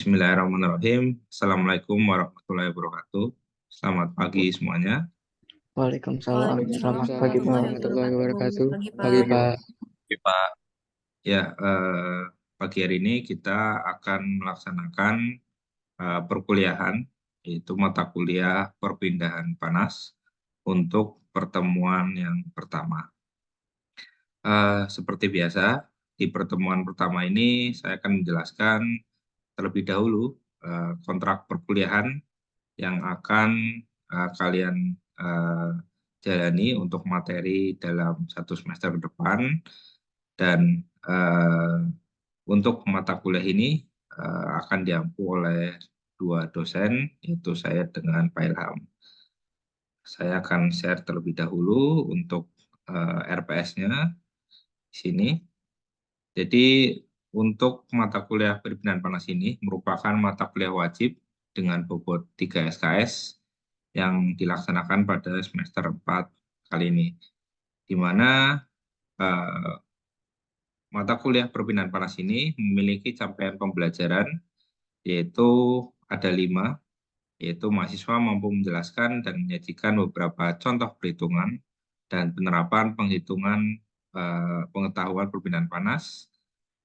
Bismillahirrahmanirrahim. Assalamualaikum warahmatullahi wabarakatuh. Selamat pagi semuanya. Waalaikumsalam. Selamat Waalaikumsalam pagi, Pak. warahmatullahi wabarakatuh. Pagi, Pagi, Pak. Pak. Oke, Pak. Ya, pagi hari ini kita akan melaksanakan perkuliahan, yaitu mata kuliah perpindahan panas untuk pertemuan yang pertama. Seperti biasa, di pertemuan pertama ini saya akan menjelaskan terlebih dahulu kontrak perkuliahan yang akan kalian jalani untuk materi dalam 1 semester ke depan. Dan untuk mata kuliah ini akan diampu oleh 2 dosen, yaitu saya dengan Pak Ilham. Saya akan share terlebih dahulu untuk RPS-nya di sini. Jadi untuk mata kuliah perpindahan panas ini merupakan mata kuliah wajib dengan bobot 3 SKS yang dilaksanakan pada semester 4 kali ini, di mana mata kuliah perpindahan panas ini memiliki capaian pembelajaran, yaitu ada 5, yaitu mahasiswa mampu menjelaskan dan menyajikan beberapa contoh perhitungan dan penerapan penghitungan pengetahuan perpindahan panas,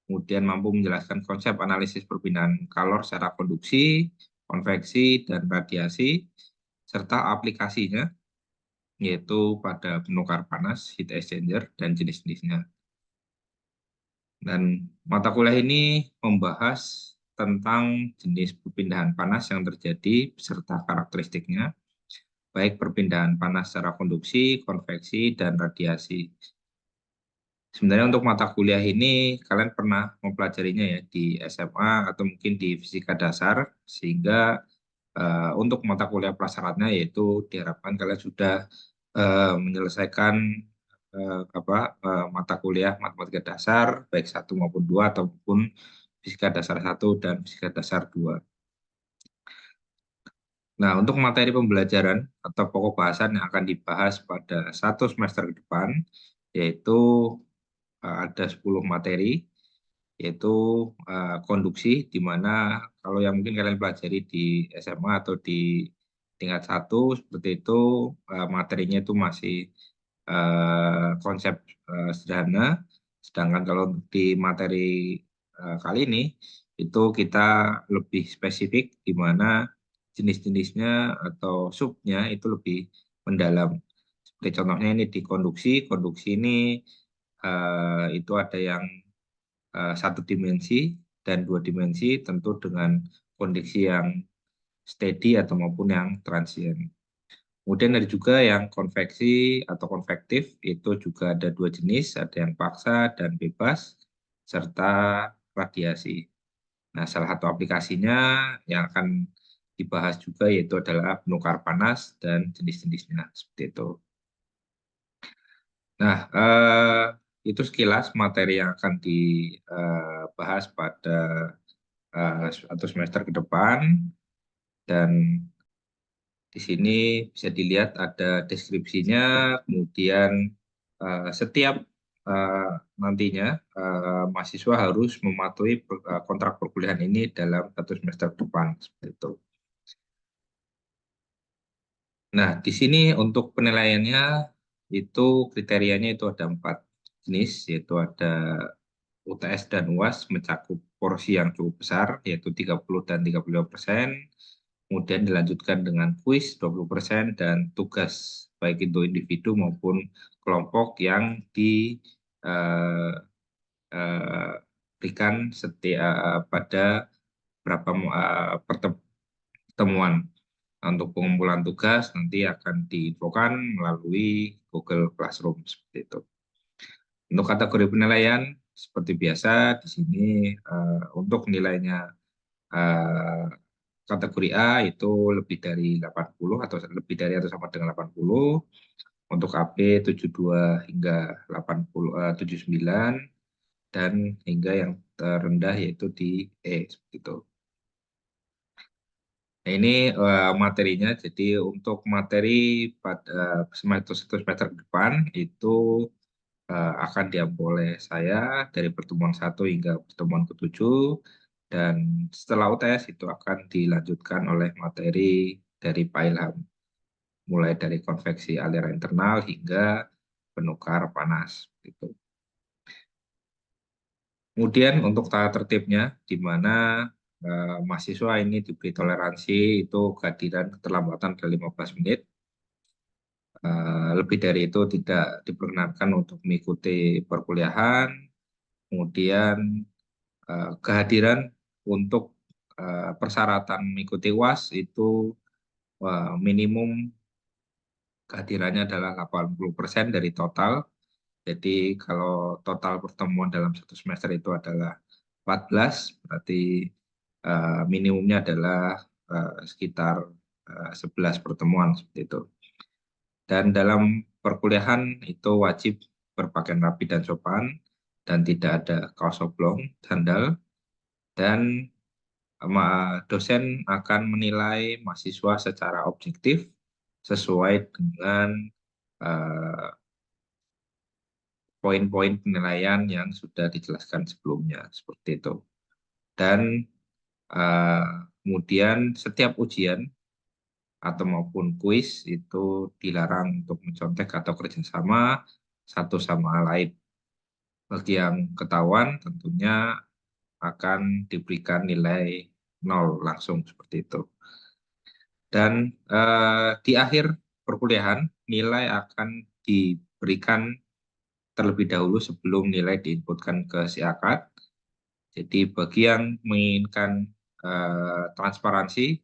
kemudian mampu menjelaskan konsep analisis perpindahan kalor secara konduksi, konveksi, dan radiasi, serta aplikasinya, yaitu pada penukar panas, heat exchanger, dan jenis-jenisnya. Dan mata kuliah ini membahas tentang jenis perpindahan panas yang terjadi beserta karakteristiknya, baik perpindahan panas secara konduksi, konveksi, dan radiasi. Sebenarnya untuk mata kuliah ini kalian pernah mempelajarinya ya di SMA atau mungkin di fisika dasar, sehingga untuk mata kuliah prasyaratnya yaitu diharapkan kalian sudah menyelesaikan mata kuliah matematika dasar baik 1 maupun 2 ataupun fisika dasar 1 dan fisika dasar 2. Nah, untuk materi pembelajaran atau pokok bahasan yang akan dibahas pada 1 semester ke depan, yaitu ada 10 materi, yaitu konduksi, di mana kalau yang mungkin kalian pelajari di SMA atau di tingkat 1 seperti itu, materinya itu masih konsep sederhana. Sedangkan kalau di materi kali ini itu kita lebih spesifik, di mana jenis-jenisnya atau subnya itu lebih mendalam. Seperti contohnya ini di konduksi, konduksi ini itu ada yang 1 dimensi dan 2 dimensi, tentu dengan kondisi yang steady atau maupun yang transient. Kemudian ada juga yang konveksi atau konvektif, itu juga ada 2 jenis, ada yang paksa dan bebas, serta radiasi. Nah, salah satu aplikasinya yang akan dibahas juga yaitu adalah penukar panas dan jenis-jenisnya, seperti itu. Nah, itu sekilas materi yang akan dibahas pada 1 semester ke depan. Dan di sini bisa dilihat ada deskripsinya, kemudian setiap nantinya mahasiswa harus mematuhi kontrak perkuliahan ini dalam 1 semester ke depan, seperti itu. Nah, di sini untuk penilaiannya itu kriterianya itu ada 4 jenis, yaitu ada UTS dan UAS mencakup porsi yang cukup besar, yaitu 30 dan 35%, kemudian dilanjutkan dengan kuis 20%, dan tugas baik itu individu maupun kelompok yang diberikan pada beberapa pertemuan. Untuk pengumpulan tugas nanti akan diinfokan melalui Google Classroom, seperti itu. Untuk kategori penilaian seperti biasa di sini untuk nilainya kategori A itu lebih dari 80 atau lebih dari atau sama dengan 80, untuk AB 72 hingga 79, dan hingga yang terendah yaitu di E, seperti itu. Nah, ini materinya. Jadi untuk materi pada semester ke depan itu akan diampu oleh saya dari pertemuan 1 hingga pertemuan ke-7, Dan setelah UTS itu akan dilanjutkan oleh materi dari Pak Ilham, mulai dari konveksi aliran internal hingga penukar panas. Gitu. Kemudian untuk tata tertibnya, di mana mahasiswa ini diberi toleransi itu kehadiran keterlambatan dari 15 menit. Lebih dari itu tidak diperkenankan untuk mengikuti perkuliahan. Kemudian kehadiran untuk persyaratan mengikuti UAS itu minimum kehadirannya adalah 80% dari total. Jadi kalau total pertemuan dalam satu semester itu adalah 14, berarti minimumnya adalah sekitar 11 pertemuan seperti itu. Dan dalam perkuliahan itu wajib berpakaian rapi dan sopan, dan tidak ada kaos oblong, sandal, dan dosen akan menilai mahasiswa secara objektif sesuai dengan poin-poin penilaian yang sudah dijelaskan sebelumnya, seperti itu. Dan kemudian setiap ujian atau maupun kuis itu dilarang untuk mencontek atau kerjasama satu sama lain. Bagi yang ketahuan tentunya akan diberikan nilai 0 langsung seperti itu. Dan di akhir perkuliahan nilai akan diberikan terlebih dahulu sebelum nilai diinputkan ke si akad. Jadi bagi yang menginginkan transparansi,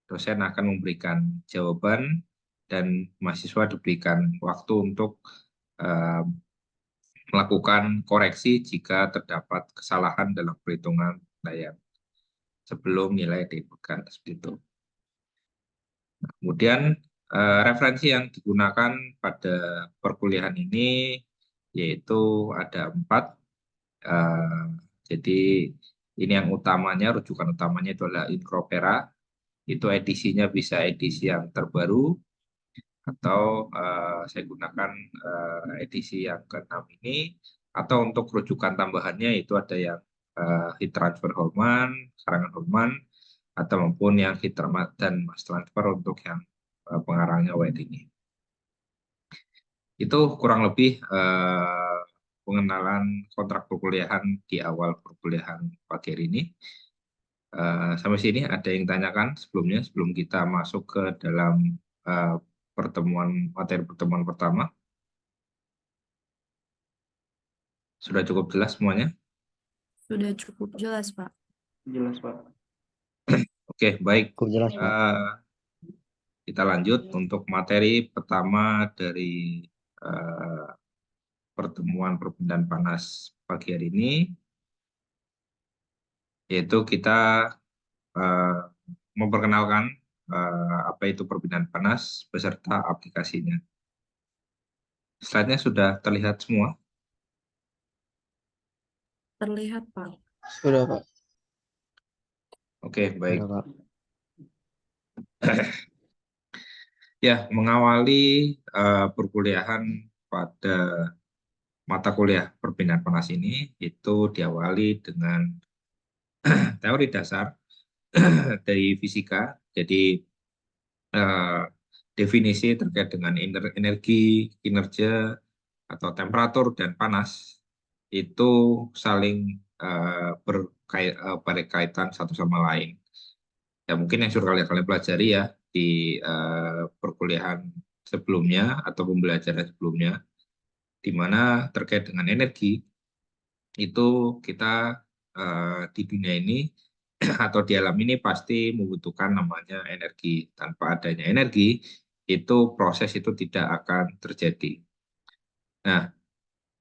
dosen akan memberikan jawaban dan mahasiswa diberikan waktu untuk melakukan koreksi jika terdapat kesalahan dalam perhitungan penilaian sebelum nilai diinputkan seperti itu. Kemudian referensi yang digunakan pada perkuliahan ini yaitu ada 4. Jadi ini yang utamanya, rujukan utamanya itu adalah Incropera. Itu edisinya bisa edisi yang terbaru, atau saya gunakan edisi yang ke-6 ini, atau untuk rujukan tambahannya itu ada yang heat transfer Holman, karangan Holman, atau maupun yang heat dan mass transfer untuk yang pengarangnya White ini. Itu kurang lebih pengenalan kontrak perkuliahan di awal perkuliahan pagi hari ini. Sampai sini ada yang tanyakan sebelumnya, sebelum kita masuk ke dalam materi pertemuan pertama? Sudah cukup jelas semuanya? Sudah cukup jelas, Pak. Jelas, Pak. Oke, baik. Cukup jelas, Pak. Kita lanjut untuk materi pertama dari pertemuan perpindahan panas pagi hari ini, yaitu kita memperkenalkan apa itu perpindahan panas beserta aplikasinya. Slide-nya sudah terlihat semua? Terlihat, Pak. Sudah, Pak. Oke, baik. Sudah, Pak. Ya, mengawali perkuliahan pada mata kuliah perpindahan panas ini, itu diawali dengan teori dasar dari fisika. Jadi definisi terkait dengan energi, kinerja, atau temperatur dan panas itu saling berkaitan satu sama lain. Ya mungkin yang sudah kalian pelajari ya di perkuliahan sebelumnya atau pembelajaran sebelumnya, di mana terkait dengan energi itu kita di dunia ini atau di alam ini pasti membutuhkan namanya energi. Tanpa adanya energi, itu proses itu tidak akan terjadi. Nah,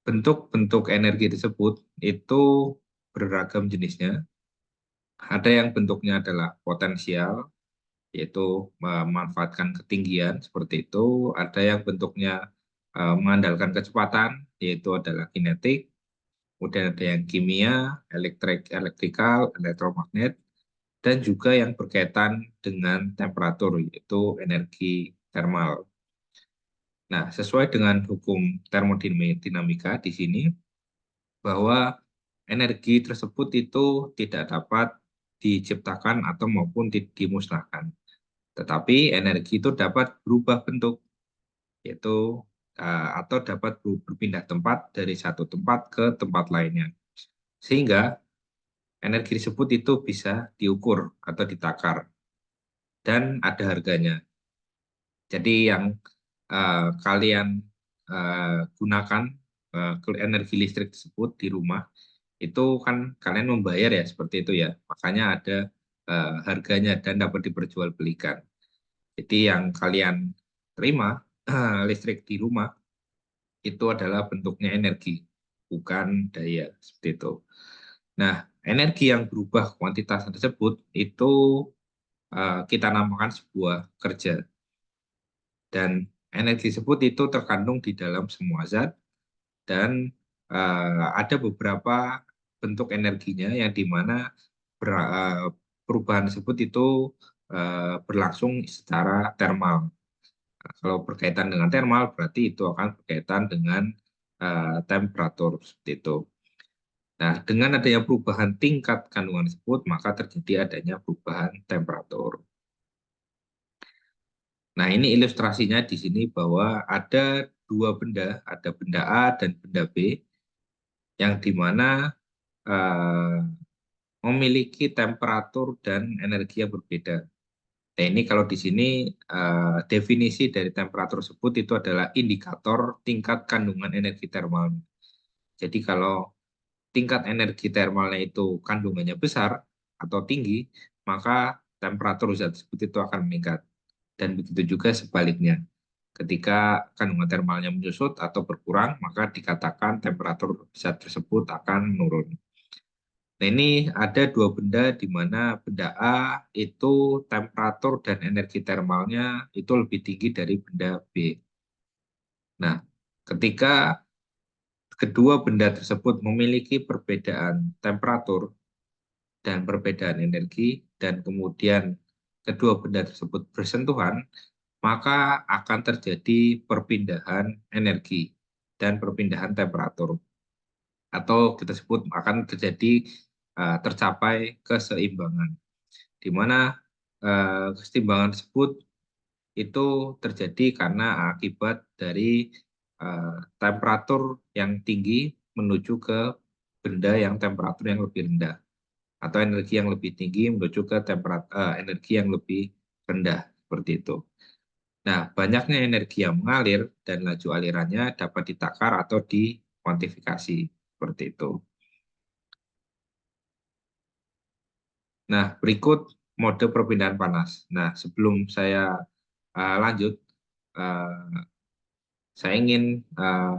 bentuk-bentuk energi tersebut itu beragam jenisnya. Ada yang bentuknya adalah potensial, yaitu memanfaatkan ketinggian seperti itu. Ada yang bentuknya mengandalkan kecepatan, yaitu adalah kinetik. Kemudian ada yang kimia, elektrikal, elektromagnet, dan juga yang berkaitan dengan temperatur, yaitu energi termal. Nah, sesuai dengan hukum termodinamika di sini, bahwa energi tersebut itu tidak dapat diciptakan atau maupun dimusnahkan. Tetapi energi itu dapat berubah bentuk, yaitu atau dapat berpindah tempat dari satu tempat ke tempat lainnya. Sehingga energi tersebut itu bisa diukur atau ditakar dan ada harganya. Jadi yang kalian gunakan energi listrik tersebut di rumah itu kan kalian membayar ya seperti itu ya. Makanya ada harganya dan dapat diperjualbelikan. Jadi yang kalian terima listrik di rumah itu adalah bentuknya energi, bukan daya seperti itu. Nah, energi yang berubah kuantitas tersebut itu kita namakan sebuah kerja. Dan energi tersebut itu terkandung di dalam semua zat dan ada beberapa bentuk energinya yang dimana perubahan tersebut itu berlangsung secara termal. Nah, kalau berkaitan dengan termal berarti itu akan berkaitan dengan temperatur seperti itu. Nah, dengan adanya perubahan tingkat kandungan tersebut, maka terjadi adanya perubahan temperatur. Nah, ini ilustrasinya di sini bahwa ada dua benda, ada benda A dan benda B, yang dimana memiliki temperatur dan energi yang berbeda. Nah, ini kalau di sini definisi dari temperatur tersebut itu adalah indikator tingkat kandungan energi termal. Jadi kalau tingkat energi termalnya itu kandungannya besar atau tinggi, maka temperatur zat tersebut itu akan meningkat. Dan begitu juga sebaliknya. Ketika kandungan termalnya menyusut atau berkurang, maka dikatakan temperatur zat tersebut akan menurun. Nah, ini ada dua benda di mana benda A itu temperatur dan energi termalnya itu lebih tinggi dari benda B. Nah, ketika kedua benda tersebut memiliki perbedaan temperatur dan perbedaan energi, dan kemudian kedua benda tersebut bersentuhan, maka akan terjadi perpindahan energi dan perpindahan temperatur. Atau kita sebut akan terjadi tercapai keseimbangan, di mana keseimbangan tersebut itu terjadi karena akibat dari temperatur yang tinggi menuju ke benda yang temperatur yang lebih rendah, atau energi yang lebih tinggi menuju ke energi yang lebih rendah, seperti itu. Nah, banyaknya energi yang mengalir dan laju alirannya dapat ditakar atau dikuantifikasi, seperti itu. Nah, berikut mode perpindahan panas. Nah, sebelum saya lanjut, saya ingin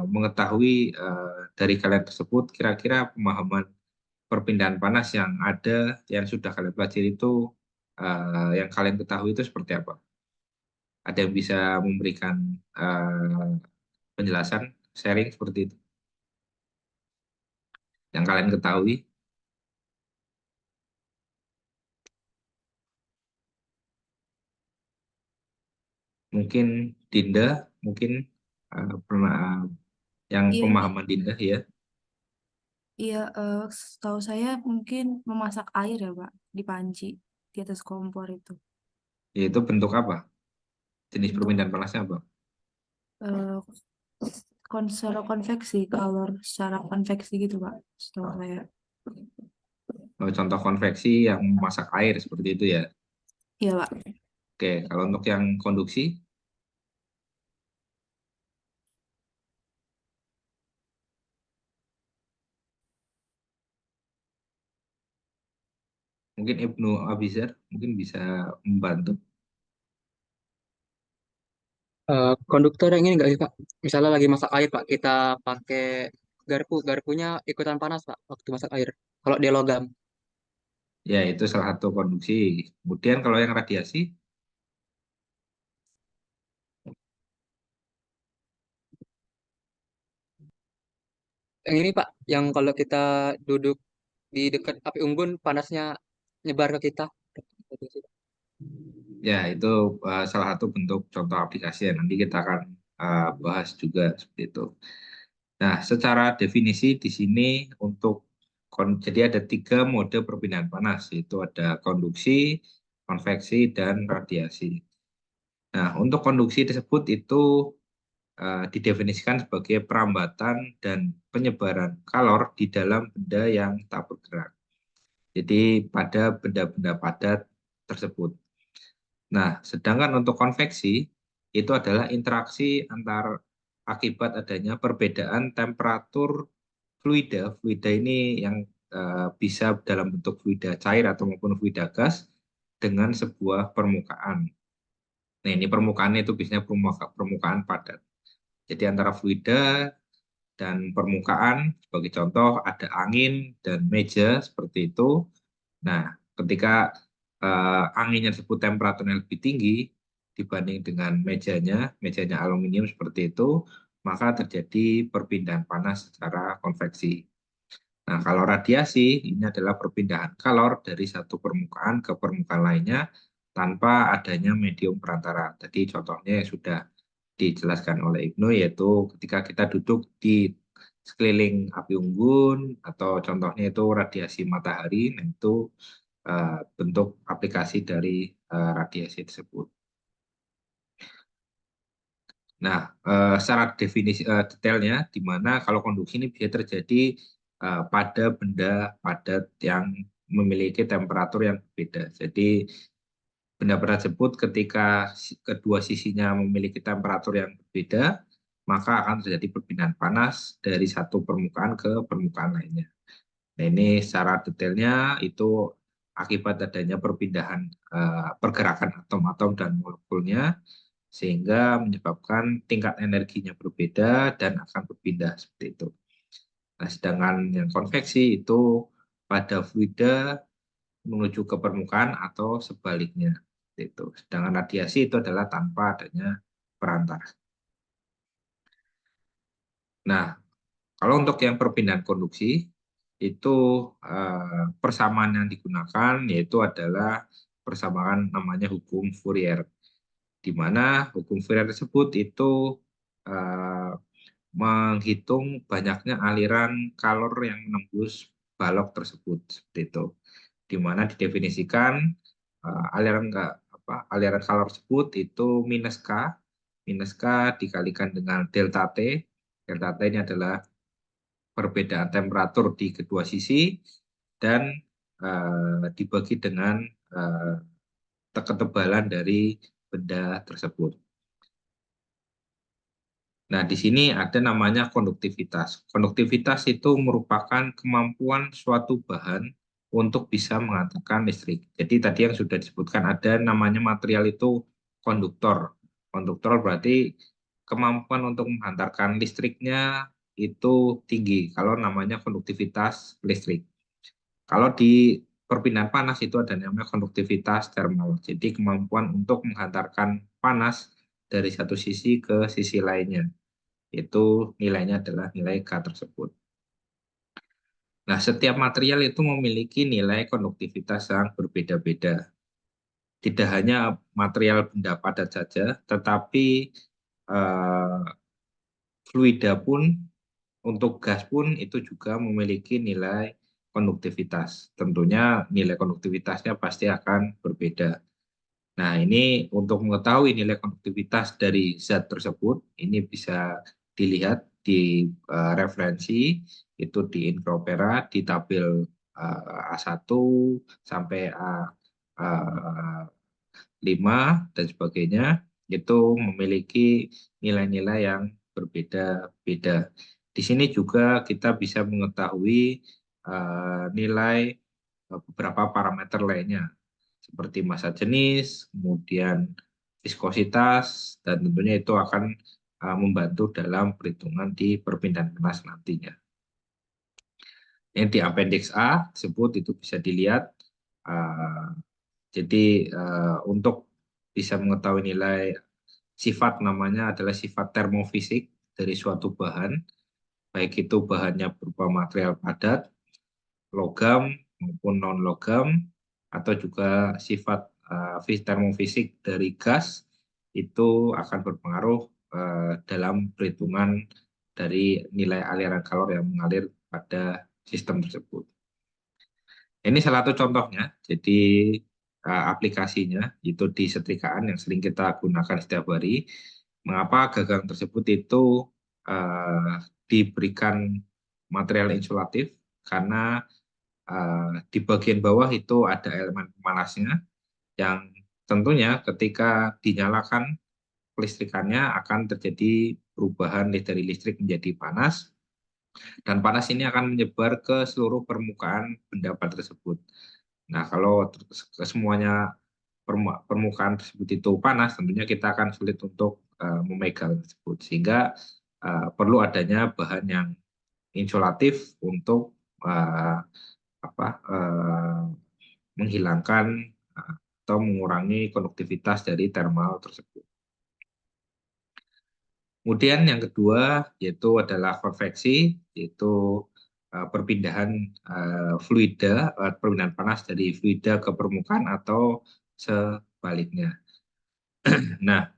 mengetahui dari kalian tersebut kira-kira pemahaman perpindahan panas yang ada, yang sudah kalian pelajari itu, yang kalian ketahui itu seperti apa? Ada yang bisa memberikan penjelasan, sharing seperti itu, yang kalian ketahui? Mungkin Dinda, mungkin pernah yang Iya, pemahaman Dinda ya, iya, setahu saya mungkin memasak air ya, Pak, di panci, di atas kompor itu. yaitu bentuk apa? Jenis Bentuk perpindahan panasnya apa? eh, konveksi, kalau secara konveksi gitu, Pak, setahu saya. Contoh konveksi yang memasak air seperti itu ya. Iya, Pak. Oke, kalau untuk yang konduksi, mungkin Ibnu Abizar mungkin bisa membantu. Konduktor yang ini nggak sih Pak? Misalnya lagi masak air Pak, kita pakai garpunya ikutan panas Pak waktu masak air. Kalau dia logam, Ya, itu salah satu konduksi. Kemudian kalau yang radiasi, yang ini Pak, yang kalau kita duduk di dekat api unggun, panasnya nyebar ke kita. ya itu salah satu bentuk contoh aplikasi yang nanti kita akan bahas juga seperti itu. Nah, secara definisi di sini untuk Jadi ada 3 mode perpindahan panas, yaitu ada konduksi, konveksi, dan radiasi. Nah, untuk konduksi tersebut itu didefinisikan sebagai perambatan dan penyebaran kalor di dalam benda yang tak bergerak. Jadi pada benda-benda padat tersebut. Nah, sedangkan untuk konveksi itu adalah interaksi antar akibat adanya perbedaan temperatur fluida. Fluida ini yang bisa dalam bentuk fluida cair atau maupun fluida gas dengan sebuah permukaan. Nah, ini permukaannya itu biasanya permukaan padat. Jadi antara fluida dan permukaan, sebagai contoh ada angin dan meja seperti itu. Nah, ketika anginnya tersebut temperaturnya lebih tinggi dibanding dengan mejanya aluminium seperti itu, maka terjadi perpindahan panas secara konveksi. Nah, kalau radiasi ini adalah perpindahan kalor dari satu permukaan ke permukaan lainnya tanpa adanya medium perantara. Tadi contohnya sudah dijelaskan oleh Ibnu, yaitu ketika kita duduk di sekeliling api unggun atau contohnya itu radiasi matahari, nah itu bentuk aplikasi dari radiasi tersebut. Nah, secara definisi detailnya, di mana kalau konduksi ini bisa terjadi pada benda padat yang memiliki temperatur yang berbeda. Jadi benda-benda tersebut ketika kedua sisinya memiliki temperatur yang berbeda, maka akan terjadi perpindahan panas dari satu permukaan ke permukaan lainnya. Nah, ini secara detailnya itu akibat adanya perpindahan pergerakan atom-atom dan molekulnya, sehingga menyebabkan tingkat energinya berbeda dan akan berpindah seperti itu. Nah, sedangkan yang konveksi itu pada fluida menuju ke permukaan atau sebaliknya. Itu. Sedangkan radiasi itu adalah tanpa adanya perantara. Nah, kalau untuk yang perpindahan konduksi, itu persamaan yang digunakan yaitu adalah persamaan namanya hukum Fourier, di mana hukum Fourier tersebut itu menghitung banyaknya aliran kalor yang menembus balok tersebut, seperti itu, di mana didefinisikan aliran kalor tersebut itu minus K dikalikan dengan delta T. Delta T ini adalah perbedaan temperatur di kedua sisi dan dibagi dengan ketebalan dari benda tersebut. Nah, di sini ada namanya konduktivitas. Konduktivitas itu merupakan kemampuan suatu bahan untuk bisa menghantarkan listrik. Jadi tadi yang sudah disebutkan ada namanya material itu konduktor. Konduktor berarti kemampuan untuk menghantarkan listriknya itu tinggi kalau namanya konduktivitas listrik. Kalau di perpindahan panas itu ada namanya konduktivitas termal. Jadi kemampuan untuk menghantarkan panas dari satu sisi ke sisi lainnya. Itu nilainya adalah nilai K tersebut. Nah, setiap material itu memiliki nilai konduktivitas yang berbeda-beda. Tidak hanya material benda padat saja, tetapi fluida pun, untuk gas pun itu juga memiliki nilai konduktivitas. Tentunya nilai konduktivitasnya pasti akan berbeda. Nah, ini untuk mengetahui nilai konduktivitas dari zat tersebut, ini bisa dilihat di referensi, itu di Infopera, di tabel A1 sampai A5 dan sebagainya, itu memiliki nilai-nilai yang berbeda-beda. Di sini juga kita bisa mengetahui nilai beberapa parameter lainnya, seperti massa jenis, kemudian viskositas, dan tentunya itu akan membantu dalam perhitungan di perpindahan panas nantinya. Yang di appendix A tersebut itu bisa dilihat. Jadi untuk bisa mengetahui nilai sifat, namanya adalah sifat termofisik dari suatu bahan, baik itu bahannya berupa material padat, logam maupun non-logam, atau juga sifat termofisik dari gas, itu akan berpengaruh dalam perhitungan dari nilai aliran kalor yang mengalir pada sistem tersebut. Ini salah satu contohnya. Jadi aplikasinya itu di setrikaan yang sering kita gunakan setiap hari. Mengapa gagang tersebut itu eh, diberikan material insulatif? Karena di bagian bawah itu ada elemen pemanasnya yang tentunya ketika dinyalakan kelistrikannya akan terjadi perubahan dari listrik menjadi panas, dan panas ini akan menyebar ke seluruh permukaan benda tersebut. Nah, kalau semuanya permukaan tersebut itu panas, tentunya kita akan sulit untuk memegang tersebut. Sehingga perlu adanya bahan yang insulatif untuk uh, menghilangkan atau mengurangi konduktivitas dari thermal tersebut. Kemudian yang kedua yaitu adalah konveksi, yaitu perpindahan perpindahan panas dari fluida ke permukaan atau sebaliknya. Nah,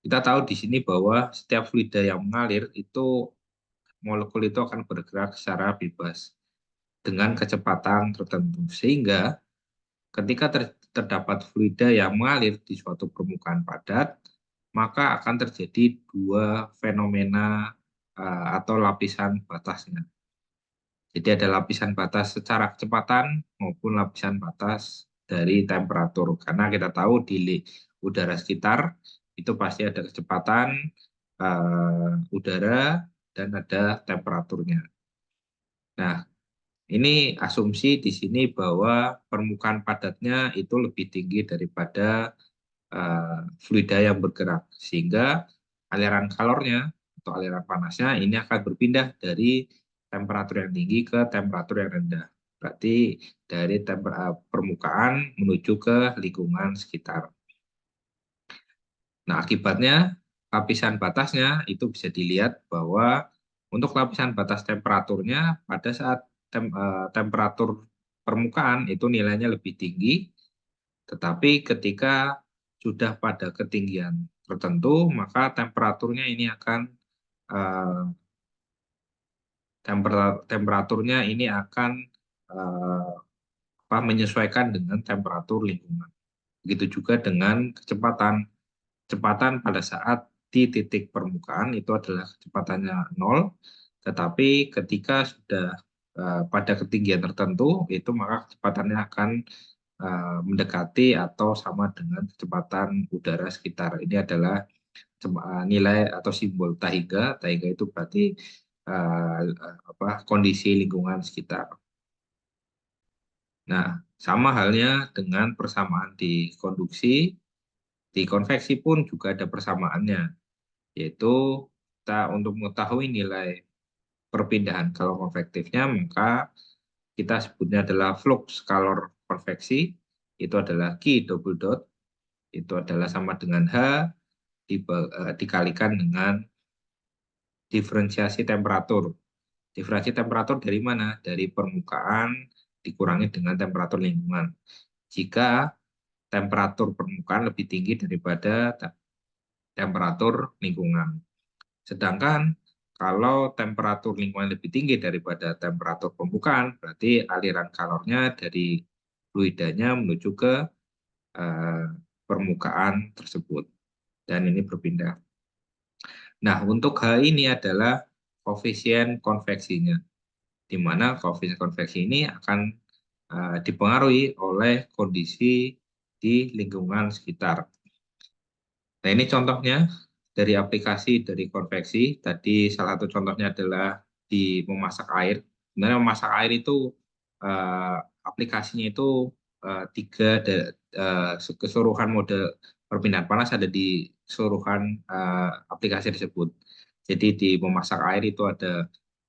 kita tahu di sini bahwa setiap fluida yang mengalir itu molekul itu akan bergerak secara bebas dengan kecepatan tertentu. Sehingga ketika terdapat fluida yang mengalir di suatu permukaan padat, maka akan terjadi dua fenomena atau lapisan batasnya. Jadi ada lapisan batas secara kecepatan maupun lapisan batas dari temperatur. Karena kita tahu di udara sekitar itu pasti ada kecepatan udara dan ada temperaturnya. Nah, ini asumsi di sini bahwa permukaan padatnya itu lebih tinggi daripada fluida yang bergerak, sehingga aliran kalornya atau aliran panasnya ini akan berpindah dari temperatur yang tinggi ke temperatur yang rendah. Berarti dari permukaan menuju ke lingkungan sekitar. Nah, akibatnya lapisan batasnya itu bisa dilihat bahwa untuk lapisan batas temperaturnya pada saat temperatur permukaan itu nilainya lebih tinggi, tetapi ketika sudah pada ketinggian tertentu, maka temperaturnya ini akan eh, temperaturnya ini akan menyesuaikan dengan temperatur lingkungan. Begitu juga dengan kecepatan. Kecepatan pada saat di titik permukaan itu adalah kecepatannya 0, tetapi ketika sudah pada ketinggian tertentu, itu maka kecepatannya akan mendekati atau sama dengan kecepatan udara sekitar. Ini adalah nilai atau simbol Taiga. Taiga itu berarti kondisi lingkungan sekitar. Nah, sama halnya dengan persamaan di konduksi, di konveksi pun juga ada persamaannya, yaitu kita untuk mengetahui nilai perpindahan kalor konvektifnya, maka kita sebutnya adalah flux kalor konveksi, itu adalah Q double dot, itu adalah sama dengan H dikalikan dengan diferensiasi temperatur. Diferensiasi temperatur dari mana? Dari permukaan dikurangi dengan temperatur lingkungan. Jika temperatur permukaan lebih tinggi daripada temperatur lingkungan. Sedangkan kalau temperatur lingkungan lebih tinggi daripada temperatur permukaan, berarti aliran kalornya dari fluidanya menuju ke permukaan tersebut. Dan ini berpindah. Nah, untuk H ini adalah koefisien konveksinya, di mana koefisien konveksi ini akan dipengaruhi oleh kondisi di lingkungan sekitar. Nah, ini contohnya dari aplikasi dari konveksi. Tadi salah satu contohnya adalah di memasak air. Sebenarnya memasak air itu aplikasinya itu tiga, keseluruhan mode perpindahan panas ada di keseluruhan aplikasi tersebut. Jadi di memasak air itu ada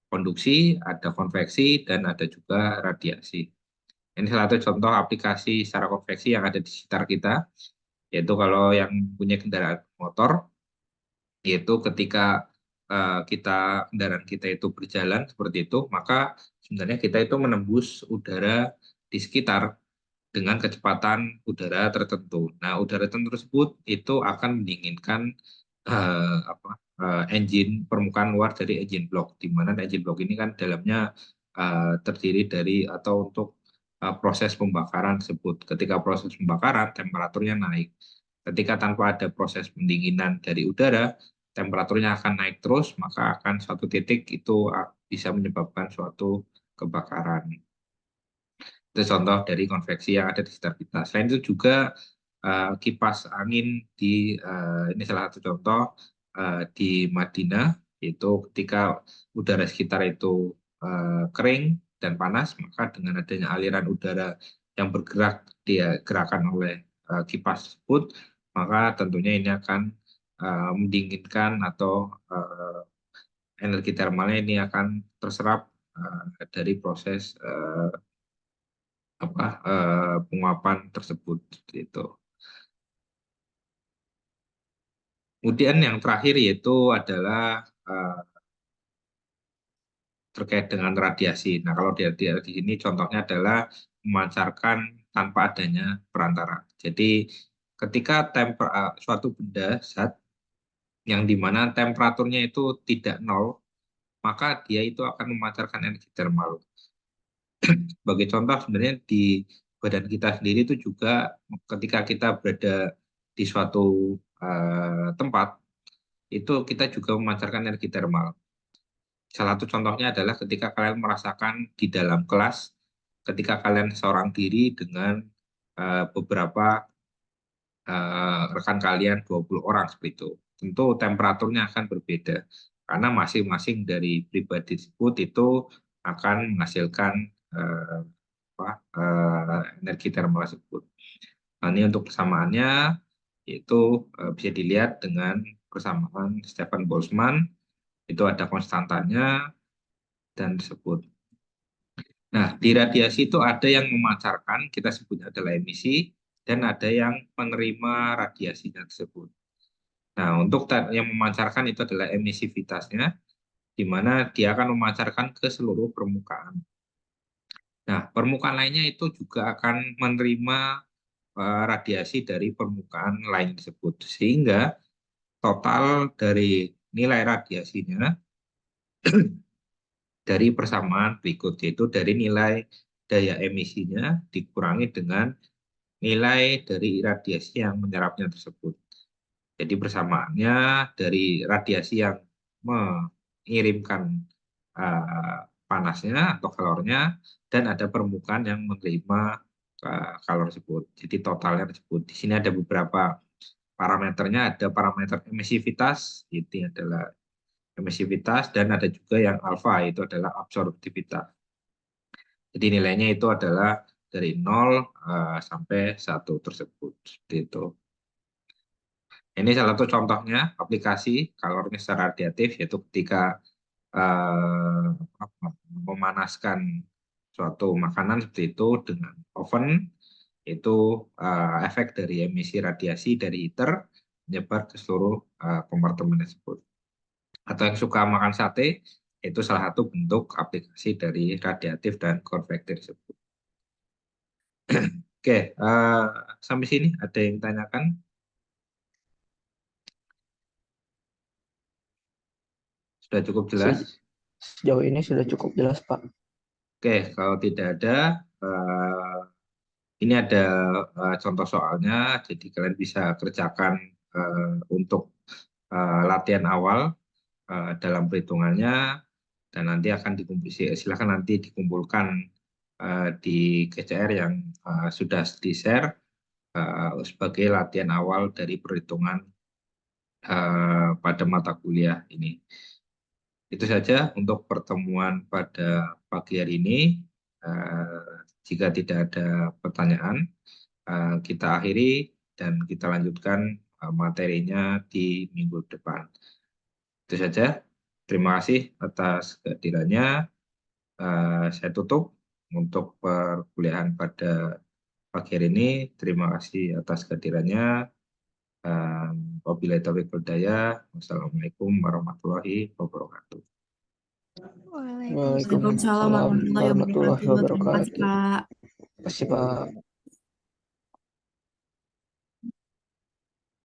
konduksi, ada konveksi, dan ada juga radiasi. Ini salah satu contoh aplikasi secara konveksi yang ada di sekitar kita, yaitu kalau yang punya kendaraan motor, yaitu ketika kendaraan kita itu berjalan seperti itu, maka sebenarnya kita itu menembus udara di sekitar dengan kecepatan udara tertentu. Nah, udara tertentu tersebut itu akan mendinginkan engine permukaan luar dari engine block, di mana engine block ini kan dalamnya terdiri dari atau untuk proses pembakaran tersebut. Ketika proses pembakaran, temperaturnya naik. Ketika tanpa ada proses pendinginan dari udara, temperaturnya akan naik terus, maka akan suatu titik itu bisa menyebabkan suatu kebakaran. Itu contoh dari konveksi yang ada di sekitar kita. Selain itu juga kipas angin ini salah satu contoh di Madinah, itu ketika udara sekitar itu kering dan panas, maka dengan adanya aliran udara yang bergerak gerakan oleh kipas tersebut, maka tentunya ini akan mendinginkan atau energi termalnya ini akan terserap dari proses penguapan tersebut itu. Kemudian yang terakhir yaitu adalah terkait dengan radiasi. Nah, kalau di sini contohnya adalah memancarkan tanpa adanya perantara. Jadi ketika suatu benda zat yang dimana temperaturnya itu tidak nol, maka dia itu akan memancarkan energi termal. Sebagai contoh sebenarnya di badan kita sendiri itu juga ketika kita berada di suatu tempat, itu kita juga memancarkan energi termal. Salah satu contohnya adalah ketika kalian merasakan di dalam kelas, ketika kalian seorang diri dengan beberapa rekan kalian 20 orang seperti itu. Tentu temperaturnya akan berbeda, karena masing-masing dari pribadi tersebut itu akan menghasilkan energi termal tersebut. Nah, ini untuk persamaannya, itu bisa dilihat dengan persamaan Stefan Boltzmann, itu ada konstantanya dan tersebut. Nah, di radiasi itu ada yang memancarkan, kita sebut adalah emisi, dan ada yang menerima radiasinya tersebut. Nah, untuk yang memancarkan itu adalah emisivitasnya, di mana dia akan memancarkan ke seluruh permukaan. Nah, permukaan lainnya itu juga akan menerima radiasi dari permukaan lain tersebut. Sehingga total dari nilai radiasinya dari persamaan berikut, yaitu dari nilai daya emisinya dikurangi dengan nilai dari radiasi yang menyerapnya tersebut. Jadi persamaannya dari radiasi yang mengirimkan panasnya atau kalornya, dan ada permukaan yang menerima kalor tersebut. Jadi totalnya tersebut. Di sini ada beberapa parameternya, ada parameter emisivitas, itu adalah emisivitas, dan ada juga yang alfa, itu adalah absorptivitas. Jadi nilainya itu adalah dari 0 sampai 1 tersebut. Seperti itu. Ini salah satu contohnya aplikasi kalornya secara radiatif, yaitu ketika memanaskan suatu makanan seperti itu dengan oven, itu efek dari emisi radiasi dari heater menyebar ke seluruh kompartemen tersebut. Atau yang suka makan sate, itu salah satu bentuk aplikasi dari radiatif dan konvektif tersebut. Oke, sampai sini ada yang tanyakan? Sudah cukup jelas? Sejauh ini sudah cukup jelas, Pak. Oke, kalau tidak ada, ini ada contoh soalnya, jadi kalian bisa kerjakan untuk latihan awal dalam perhitungannya, dan nanti akan silakan nanti dikumpulkan di GCR yang sudah di-share sebagai latihan awal dari perhitungan pada mata kuliah ini. Itu saja untuk pertemuan pada pagi hari ini. Jika tidak ada pertanyaan, kita akhiri dan kita lanjutkan materinya di minggu depan. Itu saja. Terima kasih atas kehadirannya. Saya tutup untuk perkuliahan pada pagi hari ini. Terima kasih atas kehadirannya. Wabillahi taufiq wal hidayah. Wassalamualaikum warahmatullahi wabarakatuh. Waalaikumsalam warahmatullahi wabarakatuh. Terima kasih, Kak. Terima kasih, Pak.